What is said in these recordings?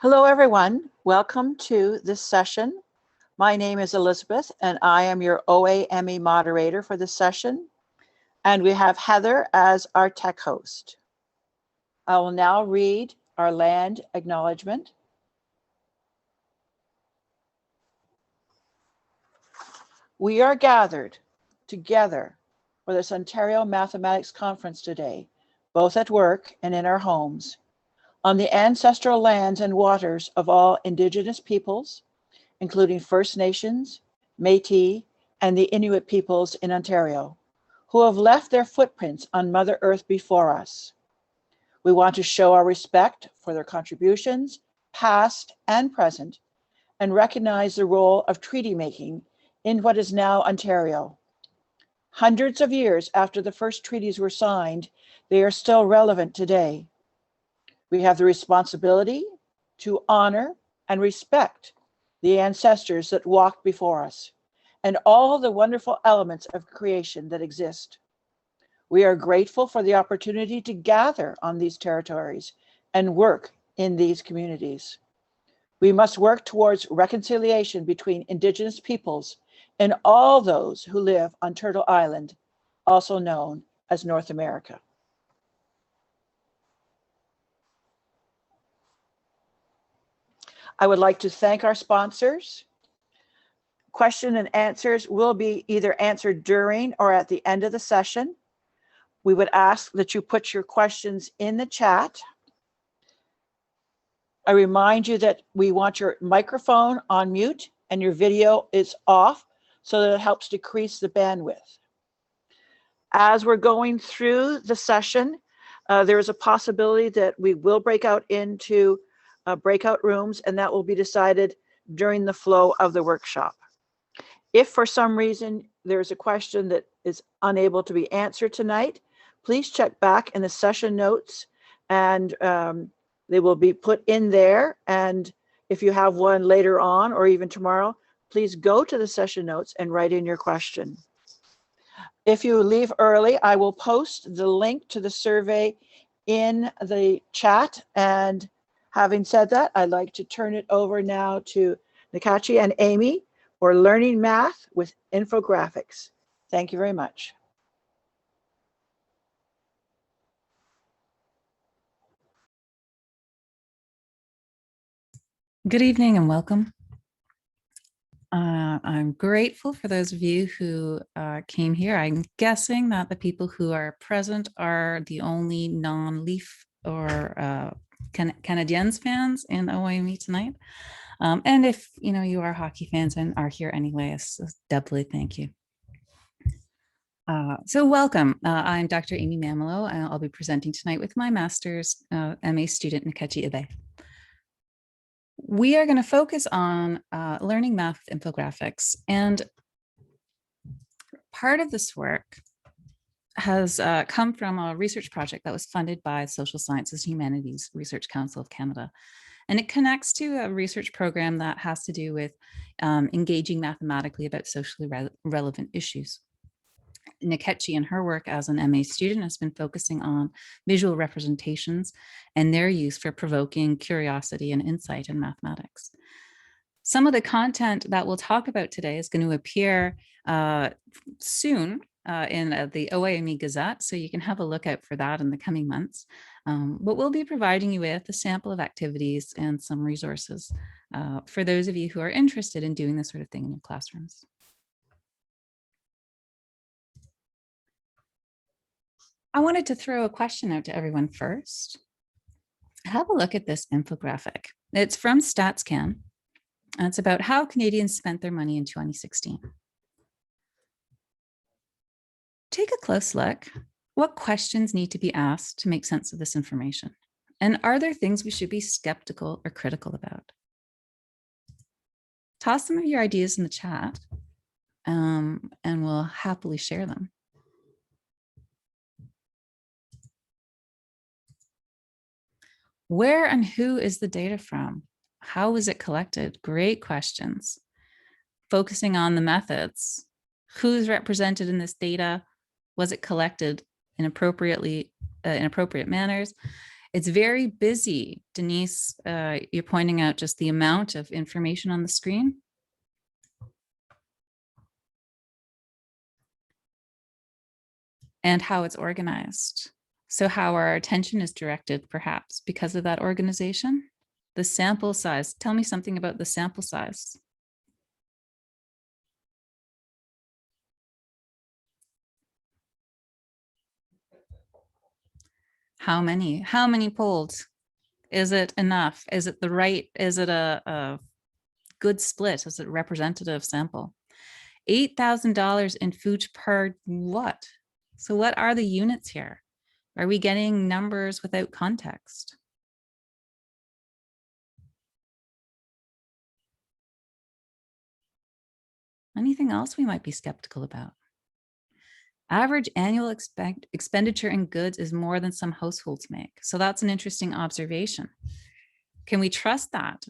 Hello, everyone. Welcome to this session. My name is Elizabeth, and I am your OAME moderator for this session. And we have Heather as our tech host. I will now read our land acknowledgement. We are gathered together for this Ontario Mathematics Conference today, both at work and in our homes, on the ancestral lands and waters of all Indigenous peoples, including First Nations, Métis, and the Inuit peoples in Ontario, who have left their footprints on Mother Earth before us. We want to show our respect for their contributions, past and present, and recognize the role of treaty making in what is now Ontario. Hundreds of years after the first treaties were signed, they are still relevant today. We have the responsibility to honor and respect the ancestors that walked before us and all the wonderful elements of creation that exist. We are grateful for the opportunity to gather on these territories and work in these communities. We must work towards reconciliation between Indigenous peoples and all those who live on Turtle Island, also known as North America. I would like to thank our sponsors. Question and answers will be either answered during or at the end of the session. We would ask that you put your questions in the chat. I remind you that we want your microphone on mute and your video is off so that it helps decrease the bandwidth. As we're going through the session, there is a possibility that we will break out into breakout rooms, and that will be decided during the flow of the workshop. If for some reason there's a question that is unable to be answered tonight, please check back in the session notes and they will be put in there. And if you have one later on or even tomorrow, please go to the session notes and write in your question. If you leave early, I will post the link to the survey in the chat. And having said that, I'd like to turn it over now to Nkechi and Amy for learning math with infographics. Thank you very much. Good evening and welcome. I'm grateful for those of you who came here. I'm guessing that the people who are present are the only non-Leaf or Canadiens fans in OIME tonight. And if you are hockey fans and are here anyway, so doubly thank you. So welcome. I'm Dr. Amy Mamolo, and I'll be presenting tonight with my master's MA student, Nkechi Ibeh. We are going to focus on learning math with infographics, and part of this work has come from a research project that was funded by Social Sciences and Humanities Research Council of Canada. And it connects to a research program that has to do with engaging mathematically about socially relevant issues. Nkechi and her work as an MA student has been focusing on visual representations and their use for provoking curiosity and insight in mathematics. Some of the content that we'll talk about today is going to appear soon in the OIME Gazette, so you can have a look out for that in the coming months. But we'll be providing you with a sample of activities and some resources for those of you who are interested in doing this sort of thing in your classrooms. I wanted to throw a question out to everyone first. Have a look at this infographic. It's from StatsCan, and it's about how Canadians spent their money in 2016. Take a close look. What questions need to be asked to make sense of this information? And are there things we should be skeptical or critical about? Toss some of your ideas in the chat, and we'll happily share them. Where and who is the data from? How was it collected? Great questions. Focusing on the methods. Who's represented in this data? Was it collected in appropriate manners? It's very busy. Denise, you're pointing out just the amount of information on the screen. And how it's organized. So how our attention is directed, perhaps, because of that organization. The sample size. Tell me something about the sample size. How many? How many polled? Is it enough? Is it the right? Is it a good split? Is it a representative sample? $8,000 in food per what? So what are the units here? Are we getting numbers without context? Anything else we might be skeptical about? Average annual expenditure in goods is more than some households make. So that's an interesting observation. Can we trust that?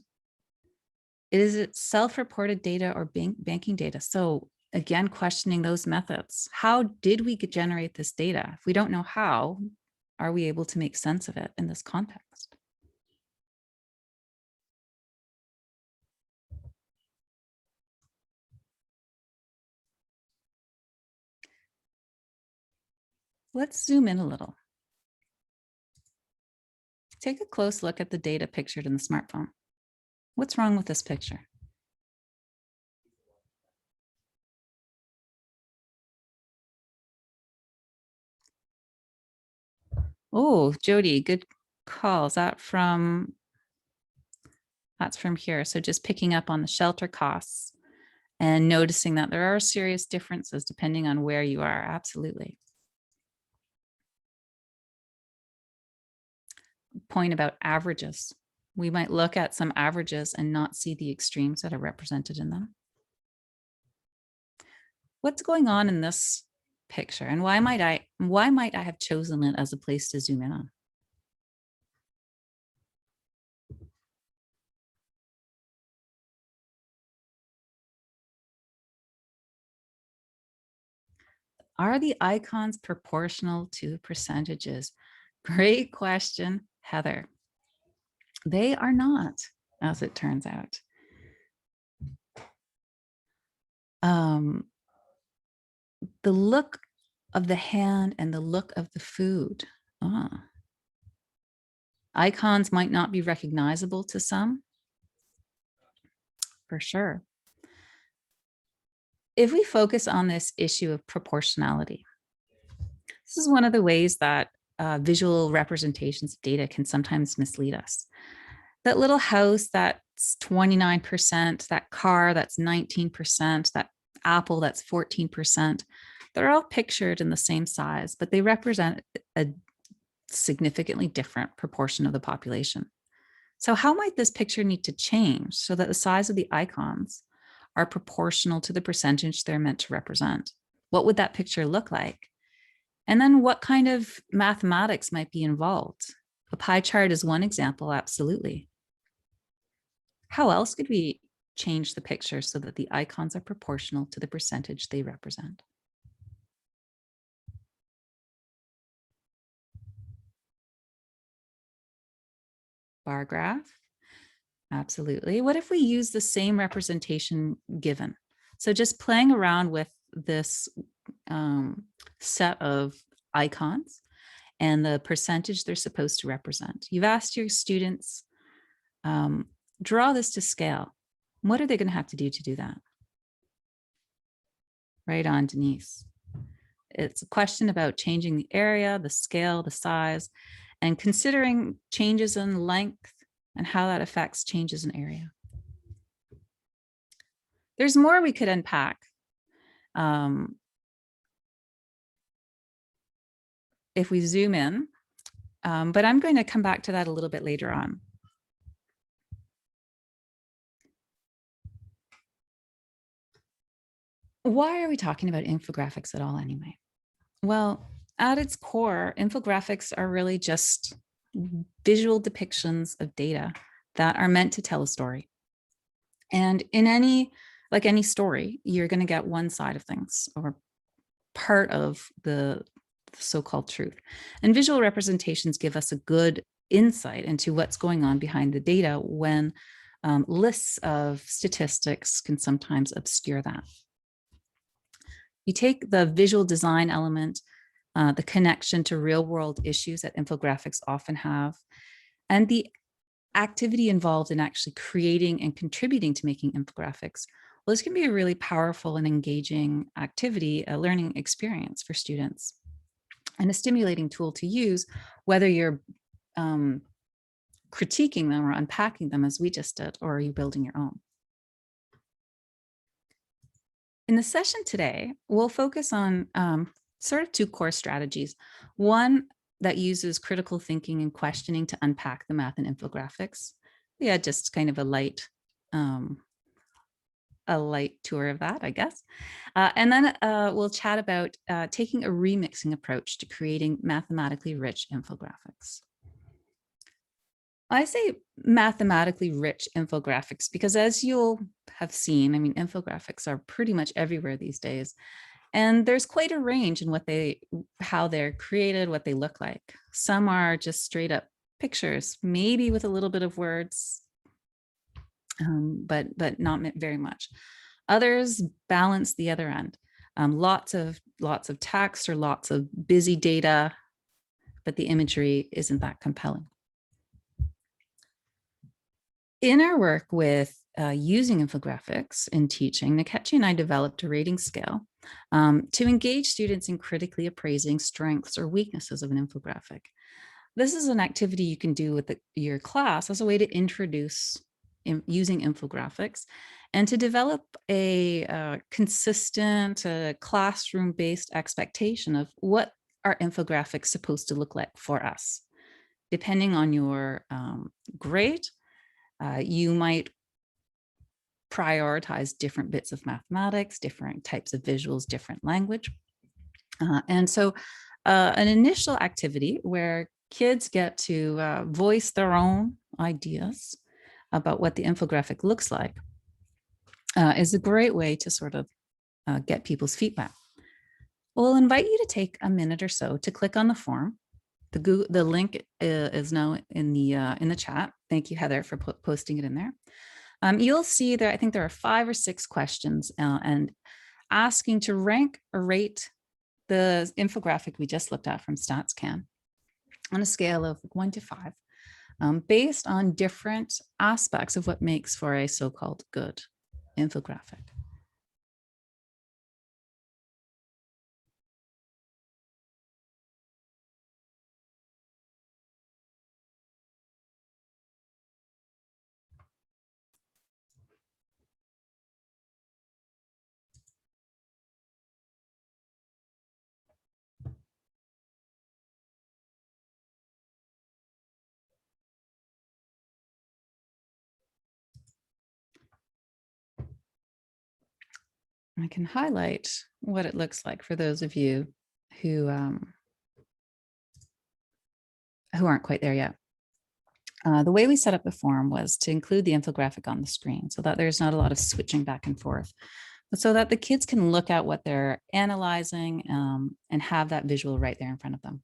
Is it self-reported data or banking data? So again, questioning those methods. How did we generate this data? If we don't know how, are we able to make sense of it in this context? Let's zoom in a little. Take a close look at the data pictured in the smartphone. What's wrong with this picture? Oh, Jody, good call. Is that from, that's from here. So just picking up on the shelter costs and noticing that there are serious differences depending on where you are. Absolutely. Point about averages. We might look at some averages and not see the extremes that are represented in them. What's going on in this picture, and why might I have chosen it as a place to zoom in on? Are the icons proportional to percentages? Great question, Heather. They are not, as it turns out. The look of the hand and the look of the food. Icons might not be recognizable to some, for sure. If we focus on this issue of proportionality, this is one of the ways that visual representations of data can sometimes mislead us. That little house that's 29%, that car that's 19%, that apple that's 14%, they're all pictured in the same size, but they represent a significantly different proportion of the population. So how might this picture need to change so that the size of the icons are proportional to the percentage they're meant to represent? What would that picture look like? And then what kind of mathematics might be involved? A pie chart is one example, absolutely. How else could we change the picture so that the icons are proportional to the percentage they represent? Bar graph, absolutely. What if we use the same representation given? So just playing around with this set of icons and the percentage they're supposed to represent. You've asked your students, draw this to scale. What are they going to have to do that? Right on, Denise. It's a question about changing the area, the scale, the size, and considering changes in length and how that affects changes in area. There's more we could unpack. If we zoom in, but I'm going to come back to that a little bit later on. Why are we talking about infographics at all anyway? Well, at its core, infographics are really just visual depictions of data that are meant to tell a story. And in any story, you're going to get one side of things or part of the so-called truth. And visual representations give us a good insight into what's going on behind the data when lists of statistics can sometimes obscure that. You take the visual design element, the connection to real world issues that infographics often have, and the activity involved in actually creating and contributing to making infographics. Well, this can be a really powerful and engaging activity, a learning experience for students, and a stimulating tool to use, whether you're critiquing them or unpacking them as we just did, or are you building your own? In the session today, we'll focus on sort of two core strategies. One that uses critical thinking and questioning to unpack the math and infographics. Yeah, just kind of a light tour of that, I guess. And then we'll chat about taking a remixing approach to creating mathematically rich infographics. I say mathematically rich infographics because, as you'll have seen, I mean, infographics are pretty much everywhere these days. And there's quite a range in how they're created, what they look like. Some are just straight up pictures, maybe with a little bit of words, but not very much. Others balance the other end. Lots of text or lots of busy data, but the imagery isn't that compelling. In our work with using infographics in teaching, Nkechi and I developed a rating scale to engage students in critically appraising strengths or weaknesses of an infographic. This is an activity you can do with your class as a way to introduce using infographics and to develop a consistent classroom-based expectation of what are infographics supposed to look like for us. Depending on your grade, you might prioritize different bits of mathematics, different types of visuals, different language. And so an initial activity where kids get to voice their own ideas about what the infographic looks like is a great way to sort of get people's feedback. We'll invite you to take a minute or so to click on the form. The link is now in the chat. Thank you, Heather, for posting it in there. You'll see that I think there are 5 or 6 questions and asking to rank or rate the infographic we just looked at from StatsCan on a scale of 1 to 5, based on different aspects of what makes for a so-called good infographic. I can highlight what it looks like for those of you who aren't quite there yet. The way we set up the form was to include the infographic on the screen so that there's not a lot of switching back and forth, but so that the kids can look at what they're analyzing and have that visual right there in front of them.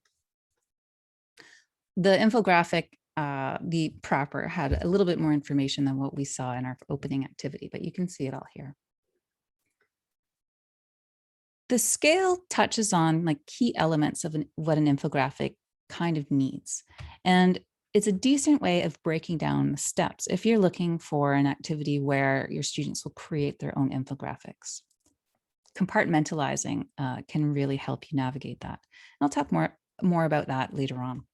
The infographic, the proper, had a little bit more information than what we saw in our opening activity, but you can see it all here. The scale touches on like key elements of what an infographic kind of needs. And it's a decent way of breaking down the steps if you're looking for an activity where your students will create their own infographics. Compartmentalizing can really help you navigate that. And I'll talk more about that later on.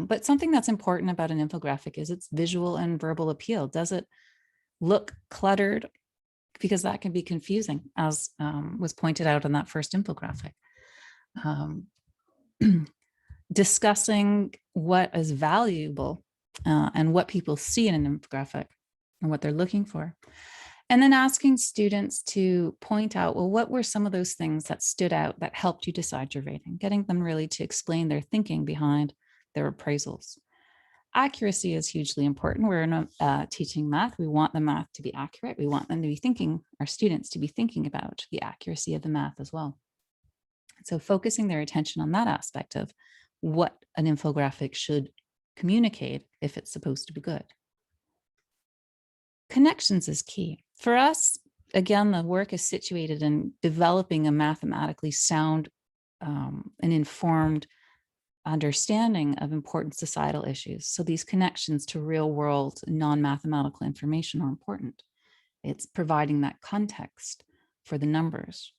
But something that's important about an infographic is its visual and verbal appeal. Does it look cluttered? Because that can be confusing, as was pointed out in that first infographic. Discussing what is valuable and what people see in an infographic and what they're looking for. And then asking students to point out, well, what were some of those things that stood out that helped you decide your rating? Getting them really to explain their thinking behind their appraisals. Accuracy is hugely important. We're teaching math. We want the math to be accurate. We want them to be thinking, our students to be thinking about the accuracy of the math as well. So focusing their attention on that aspect of what an infographic should communicate if it's supposed to be good. Connections is key. For us, again, the work is situated in developing a mathematically sound and informed understanding of important societal issues. So these connections to real world non-mathematical information are important. It's providing that context for the numbers.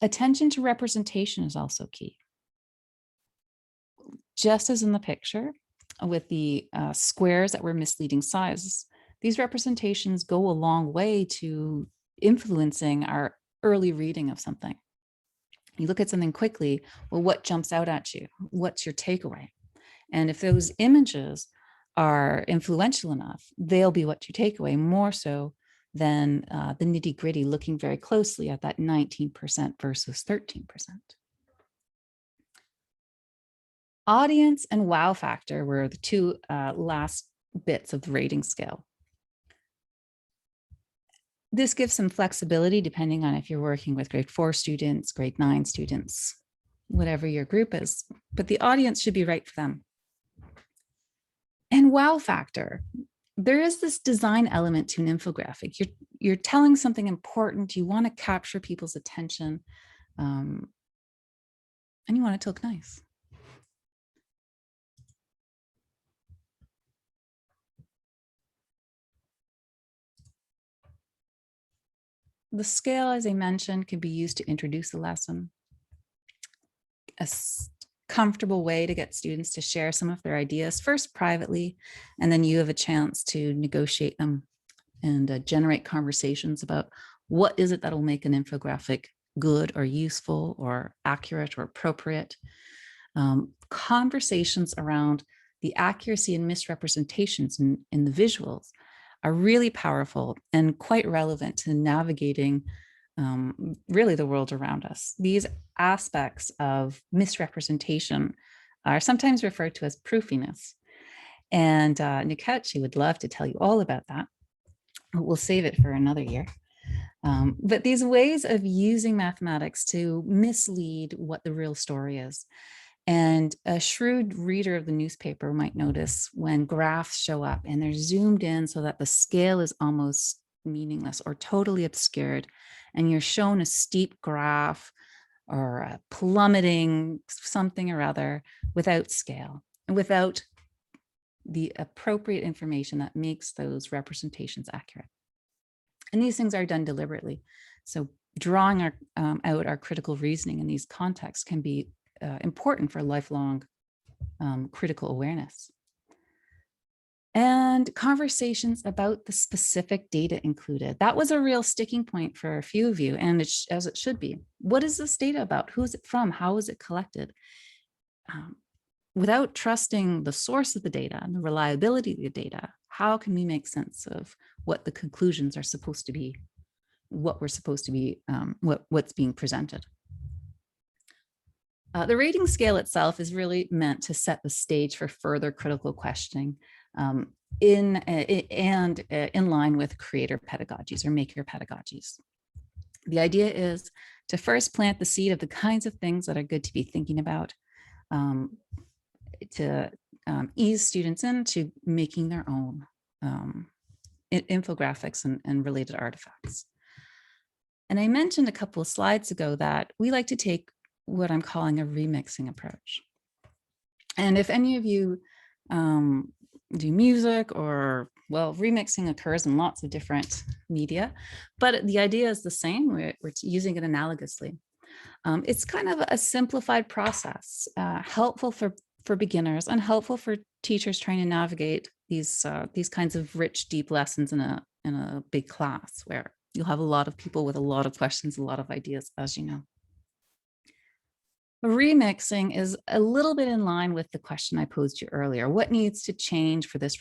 Attention to representation is also key. Just as in the picture with the squares that were misleading sizes, these representations go a long way to influencing our early reading of something. You look at something quickly, well, what jumps out at you? What's your takeaway? And if those images are influential enough, they'll be what you take away more so than the nitty gritty, looking very closely at that 19% versus 13%. Audience and wow factor were the two last bits of the rating scale. This gives some flexibility depending on if you're working with grade 4 students, grade 9 students, whatever your group is, but the audience should be right for them. And wow factor, there is this design element to an infographic. You're telling something important, you want to capture people's attention, and you want it to look nice. The scale, as I mentioned, can be used to introduce a lesson. A comfortable way to get students to share some of their ideas, first privately, and then you have a chance to negotiate them and generate conversations about what is it that'll make an infographic good or useful or accurate or appropriate. Conversations around the accuracy and misrepresentations in the visuals are really powerful and quite relevant to navigating really the world around us. These aspects of misrepresentation are sometimes referred to as proofiness. And Nkechi would love to tell you all about that. We'll save it for another year. But these ways of using mathematics to mislead what the real story is. And a shrewd reader of the newspaper might notice when graphs show up and they're zoomed in so that the scale is almost meaningless or totally obscured, and you're shown a steep graph or a plummeting something or other without scale and without the appropriate information that makes those representations accurate. And these things are done deliberately. So drawing out our critical reasoning in these contexts can be important for lifelong critical awareness. And conversations about the specific data included. That was a real sticking point for a few of you, and as it should be. What is this data about? Who is it from? How is it collected? Without trusting the source of the data and the reliability of the data, how can we make sense of what the conclusions are supposed to be, what we're supposed to be, what's being presented? The rating scale itself is really meant to set the stage for further critical questioning in line with creator pedagogies or maker pedagogies. The idea is to first plant the seed of the kinds of things that are good to be thinking about, to ease students into making their own infographics and related artifacts. And I mentioned a couple of slides ago that we like to take what I'm calling a remixing approach. And if any of you do music, or, well, remixing occurs in lots of different media, but the idea is the same. We're using it analogously. It's kind of a simplified process, helpful for beginners and helpful for teachers trying to navigate these kinds of rich, deep lessons in a big class where you'll have a lot of people with a lot of questions, a lot of ideas, as you know. Remixing is a little bit in line with the question I posed you earlier. What needs to change for this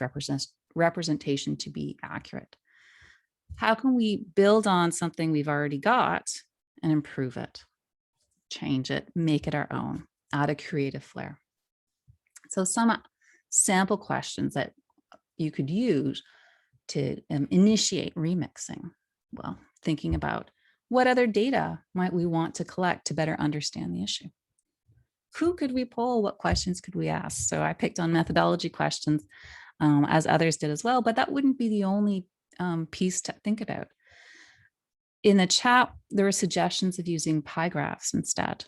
representation to be accurate? How can we build on something we've already got and improve it, change it, make it our own, add a creative flair? So some sample questions that you could use to initiate remixing. Well, thinking about what other data might we want to collect to better understand the issue? who could we poll? What questions could we ask? So I picked on methodology questions, as others did as well, but that wouldn't be the only piece to think about. In the chat, there were suggestions of using pie graphs instead.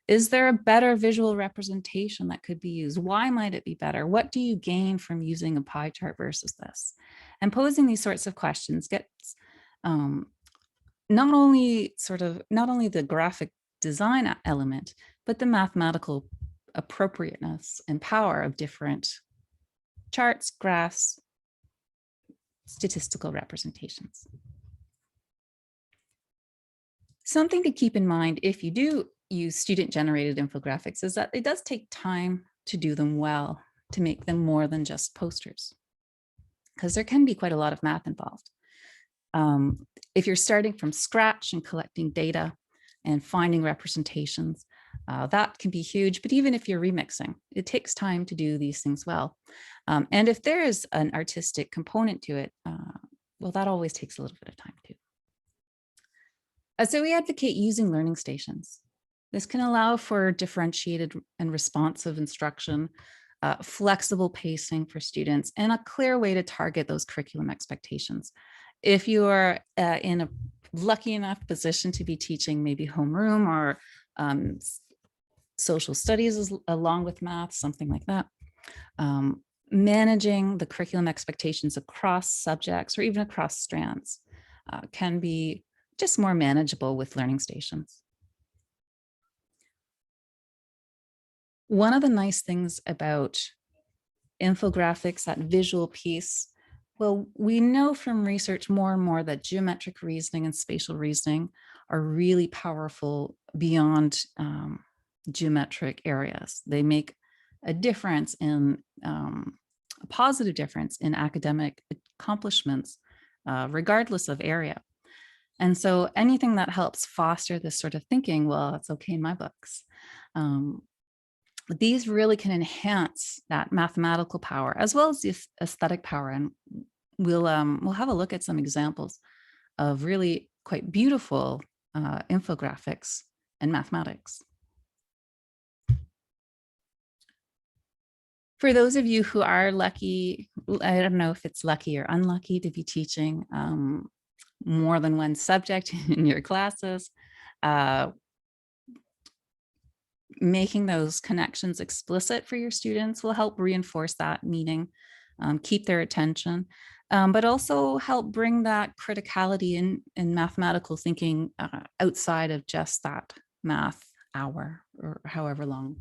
Is there a better visual representation that could be used? Why might it be better? What do you gain from using a pie chart versus this? And posing these sorts of questions gets not only the graphic design element, but the mathematical appropriateness and power of different charts, graphs, statistical representations. Something to keep in mind if you do use student-generated infographics is that it does take time to do them well, to make them more than just posters, because there can be quite a lot of math involved. If you're starting from scratch and collecting data and finding representations, that can be huge. But even if you're remixing, it takes time to do these things well. And if there is an artistic component to it, well, that always takes a little bit of time too. So we advocate using learning stations. This can allow for differentiated and responsive instruction, flexible pacing for students, and a clear way to target those curriculum expectations. If you are in a lucky enough position to be teaching maybe homeroom or social studies along with math, something like that, managing the curriculum expectations across subjects or even across strands can be just more manageable with learning stations. One of the nice things about infographics, that visual piece, well, we know from research more and more that geometric reasoning and spatial reasoning are really powerful beyond geometric areas. They make a difference in, a positive difference in academic accomplishments, regardless of area. And so anything that helps foster this sort of thinking, well, it's okay in my books. These really can enhance that mathematical power as well as the aesthetic power. And we'll have a look at some examples of really quite beautiful infographics and mathematics. For those of you who are lucky, I don't know if it's lucky or unlucky to be teaching more than one subject in your classes, making those connections explicit for your students will help reinforce that meaning, keep their attention, but also help bring that criticality in mathematical thinking outside of just that math hour or however long.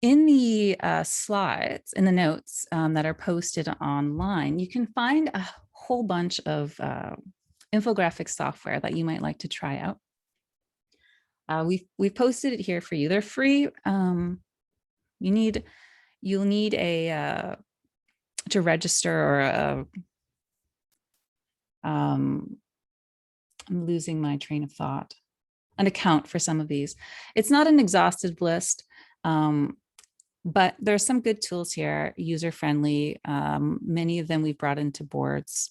In the slides, in the notes that are posted online, you can find a whole bunch of infographic software that you might like to try out. We've posted it here for you. They're free. You'll need a to register or a, I'm losing my train of thought, an account for some of these. It's not an exhaustive list. But there's some good tools here, user-friendly. Many of them we've brought into boards,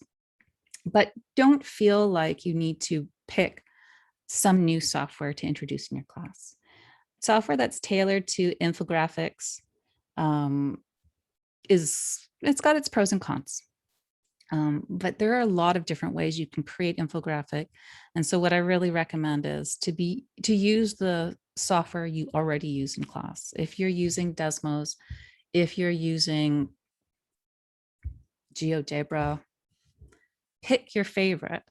but don't feel like you need to pick some new software to introduce in your class. Software that's tailored to infographics it's got its pros and cons. But there are a lot of different ways you can create infographic. And so what I really recommend is to use the software you already use in class. If you're using Desmos, if you're using GeoGebra, pick your favorite,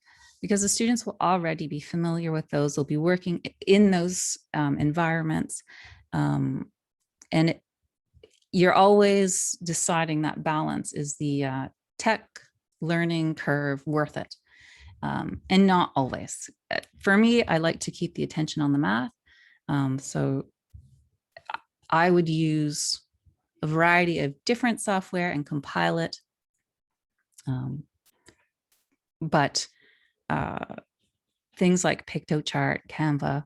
because the students will already be familiar with those. They'll be working in those environments. You're always deciding that balance. Is the tech learning curve worth it? And not always. For me, I like to keep the attention on the math. So I would use a variety of different software and compile it. But things like PictoChart, Canva,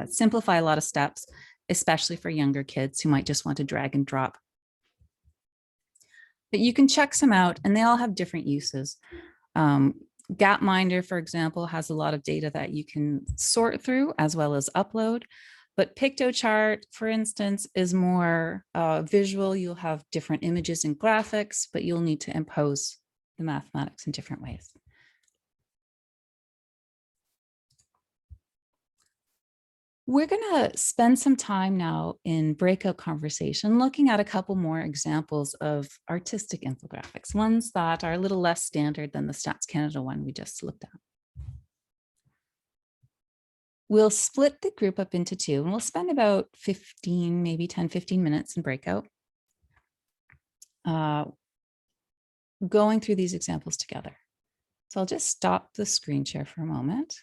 simplify a lot of steps, especially for younger kids who might just want to drag and drop. But you can check some out and they all have different uses. Gapminder, for example, has a lot of data that you can sort through as well as upload. But Pictochart, for instance, is more visual. You'll have different images and graphics, but you'll need to impose the mathematics in different ways. We're going to spend some time now in breakout conversation looking at a couple more examples of artistic infographics, ones that are a little less standard than the Stats Canada one we just looked at. We'll split the group up into two, and we'll spend about 15, maybe 10, 15 minutes in breakout going through these examples together. So I'll just stop the screen share for a moment.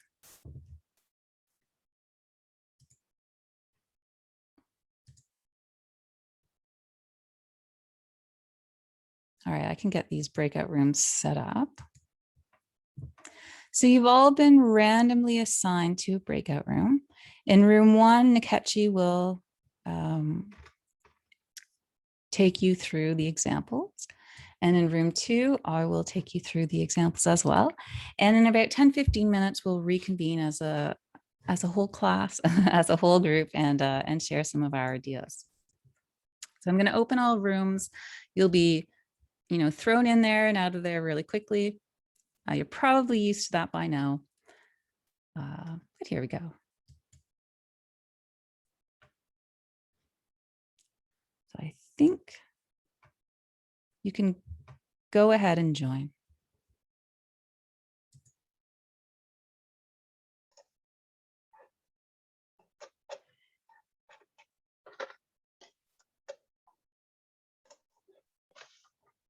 All right, I can get these breakout rooms set up. So you've all been randomly assigned to a breakout room. In room 1, Nkechi will take you through the examples. And in room 2, I will take you through the examples as well. And in about 10, 15 minutes, we'll reconvene as a whole class, as a whole group, and share some of our ideas. So I'm going to open all rooms. You'll be, thrown in there and out of there really quickly. You're probably used to that by now. But here we go. So I think you can go ahead and join.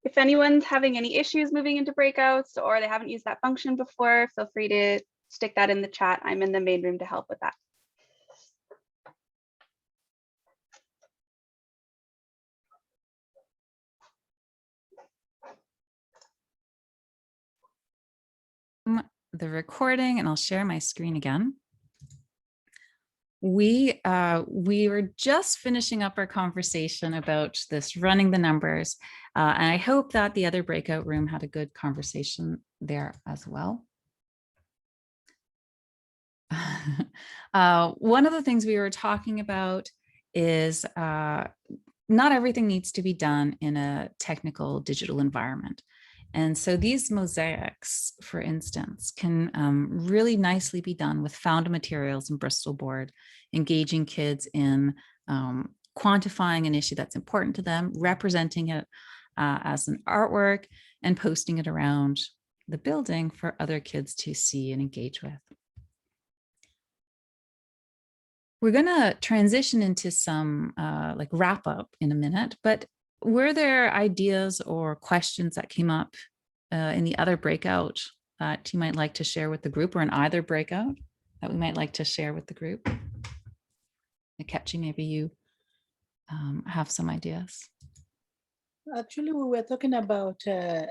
If anyone's having any issues moving into breakouts or they haven't used that function before, feel free to stick that in the chat. I'm in the main room to help with that. The recording, and I'll share my screen again. We were just finishing up our conversation about this running the numbers, and I hope that the other breakout room had a good conversation there as well. One of the things we were talking about is not everything needs to be done in a technical digital environment. And so these mosaics, for instance, can really nicely be done with found materials and Bristol board, engaging kids in quantifying an issue that's important to them, representing it as an artwork, and posting it around the building for other kids to see and engage with. We're going to transition into some like wrap up in a minute, but were there ideas or questions that came up in the other breakout that you might like to share with the group, or in either breakout that we might like to share with the group? Nkechi, maybe you have some ideas. Actually, we were talking about the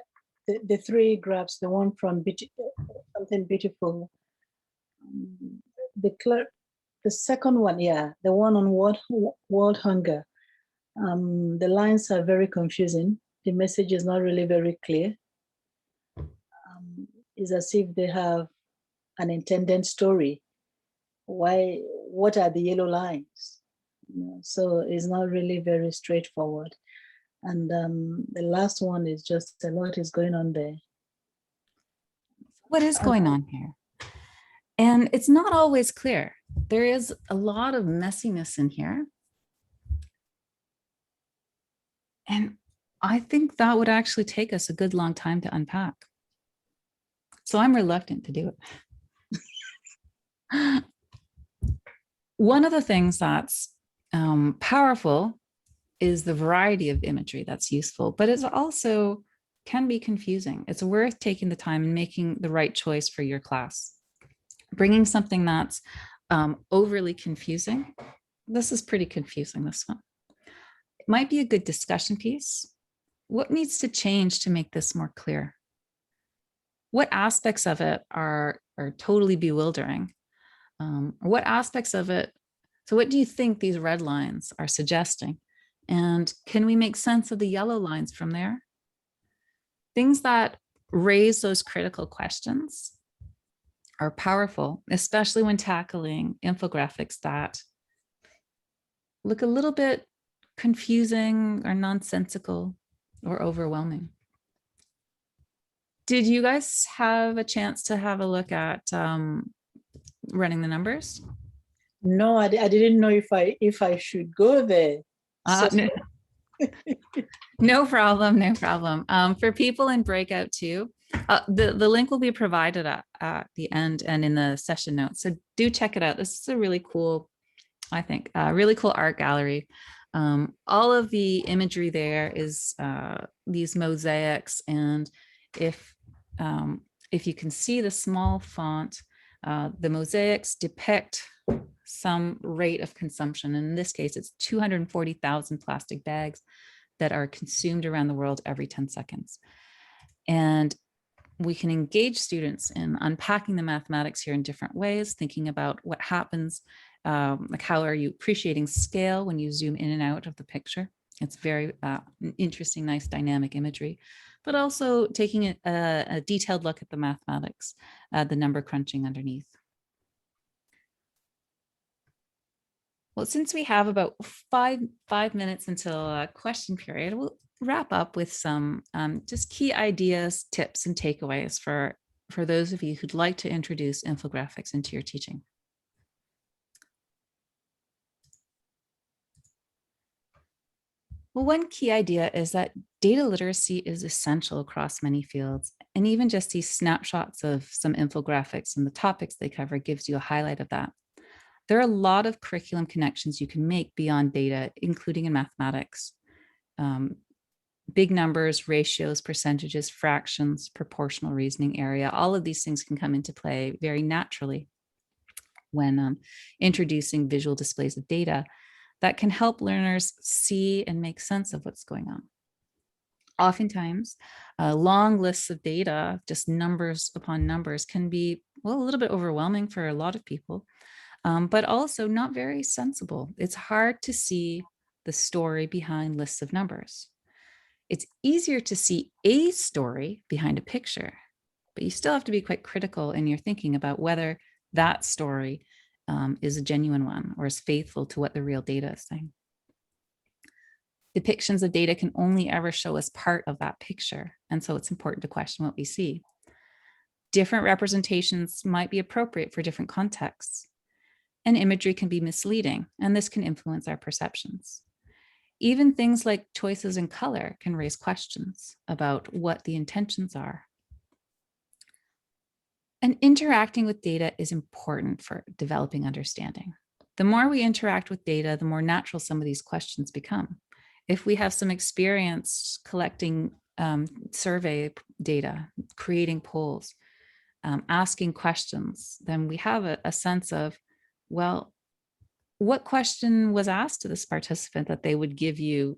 three graphs, the one from Something Beautiful, the second one, yeah, the one on world hunger. The lines are very confusing. The message is not really very clear. It's as if they have an intended story. What are the yellow lines? So it's not really very straightforward. And the last one is just a lot is going on there. What is going on here? And it's not always clear. There is a lot of messiness in here. And I think that would actually take us a good long time to unpack. So I'm reluctant to do it. One of the things that's powerful is the variety of imagery that's useful, but it also can be confusing. It's worth taking the time and making the right choice for your class. Bringing something that's overly confusing. This is pretty confusing, this one. It might be a good discussion piece. What needs to change to make this more clear? What aspects of it are totally bewildering? What aspects of it, so what do you think these red lines are suggesting? And can we make sense of the yellow lines from there? Things that raise those critical questions are powerful, especially when tackling infographics that look a little bit confusing or nonsensical or overwhelming. Did you guys have a chance to have a look at running the numbers? No, I didn't know if I should go there. So No problem, no problem. For people in breakout too, the link will be provided at the end and in the session notes. So do check it out. This is a really cool, I think, really cool art gallery. All of the imagery there is these mosaics, and if you can see the small font, the mosaics depict some rate of consumption. And in this case, it's 240,000 plastic bags that are consumed around the world every 10 seconds. And we can engage students in unpacking the mathematics here in different ways, thinking about what happens, like how are you appreciating scale when you zoom in and out of the picture. It's very interesting, nice dynamic imagery, but also taking a detailed look at the mathematics, the number crunching underneath. Well, since we have about five minutes until a question period, we'll wrap up with some just key ideas, tips, and takeaways for those of you who'd like to introduce infographics into your teaching. Well, one key idea is that data literacy is essential across many fields, and even just these snapshots of some infographics and the topics they cover gives you a highlight of that. There are a lot of curriculum connections you can make beyond data, including in mathematics. Big numbers, ratios, percentages, fractions, proportional reasoning area, all of these things can come into play very naturally when introducing visual displays of data that can help learners see and make sense of what's going on. Oftentimes, long lists of data, just numbers upon numbers, can be, well, a little bit overwhelming for a lot of people. But also not very sensible. It's hard to see the story behind lists of numbers. It's easier to see a story behind a picture, but you still have to be quite critical in your thinking about whether that story is a genuine one or is faithful to what the real data is saying. Depictions of data can only ever show us part of that picture, and so it's important to question what we see. Different representations might be appropriate for different contexts. And imagery can be misleading, and this can influence our perceptions. Even things like choices in color can raise questions about what the intentions are. And interacting with data is important for developing understanding. The more we interact with data, the more natural some of these questions become. If we have some experience collecting survey data, creating polls, asking questions, then we have a sense of, well, what question was asked to this participant that they would give you,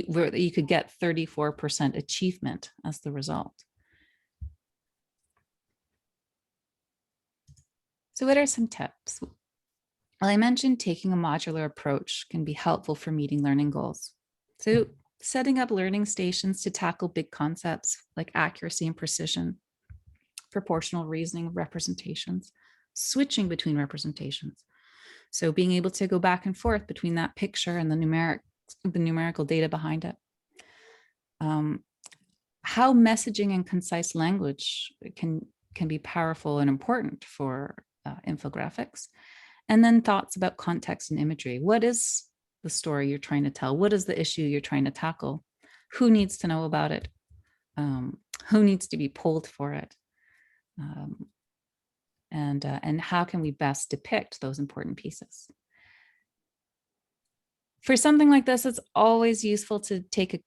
where you could get 34% achievement as the result? So what are some tips? Well, I mentioned taking a modular approach can be helpful for meeting learning goals. So setting up learning stations to tackle big concepts like accuracy and precision, proportional reasoning, representations, switching between representations. So being able to go back and forth between that picture and the numerical data behind it. How messaging and concise language can be powerful and important for infographics. And then thoughts about context and imagery. What is the story you're trying to tell? What is the issue you're trying to tackle? Who needs to know about it? Who needs to be polled for it? And how can we best depict those important pieces? For something like this, it's always useful to take a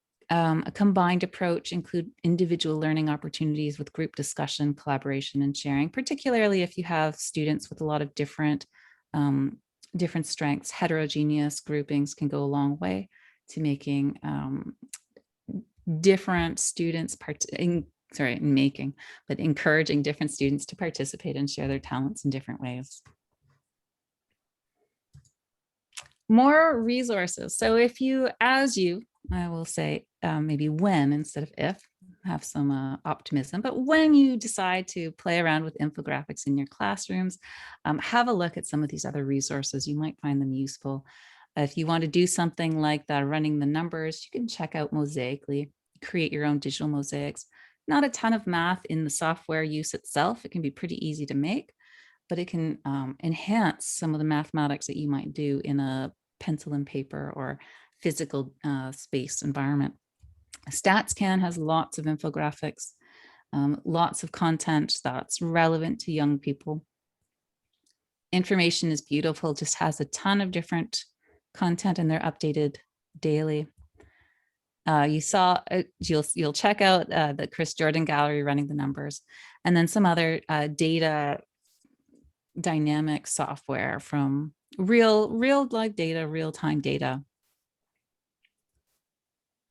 combined approach, include individual learning opportunities with group discussion, collaboration, and sharing, particularly if you have students with a lot of different strengths. Heterogeneous groupings can go a long way to making different students encouraging different students to participate and share their talents in different ways. More resources. So I will say maybe when instead of if, have some optimism. But when you decide to play around with infographics in your classrooms, have a look at some of these other resources. You might find them useful. If you want to do something like that, running the numbers, you can check out Mosaically, create your own digital mosaics. Not a ton of math in the software use itself. It can be pretty easy to make, but it can enhance some of the mathematics that you might do in a pencil and paper or physical space environment. StatsCan has lots of infographics, lots of content that's relevant to young people. Information is Beautiful just has a ton of different content and they're updated daily. You'll check out the Chris Jordan Gallery running the numbers, and then some other data dynamic software from real live data, real-time data.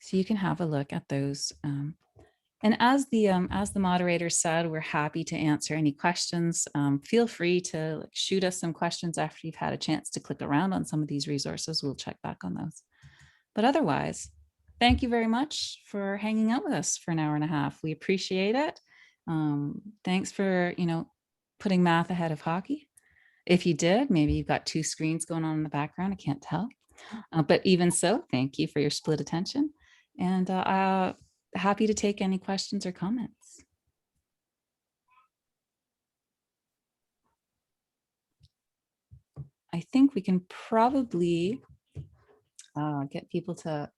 So you can have a look at those. And as the moderator said, we're happy to answer any questions. Feel free to shoot us some questions after you've had a chance to click around on some of these resources. We'll check back on those. But otherwise, thank you very much for hanging out with us for an hour and a half. We appreciate it. Thanks for, putting math ahead of hockey. If you did, maybe you've got two screens going on in the background. I can't tell. But even so, thank you for your split attention. And happy to take any questions or comments. I think we can probably get people to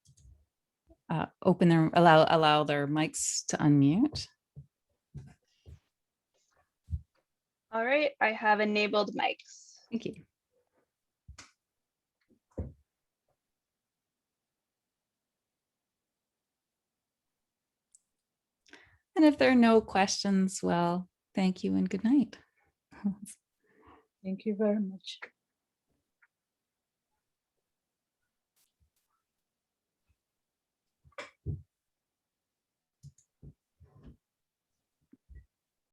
allow their mics to unmute. All right, I have enabled mics. Thank you. And if there are no questions, well, thank you and good night. Thank you very much.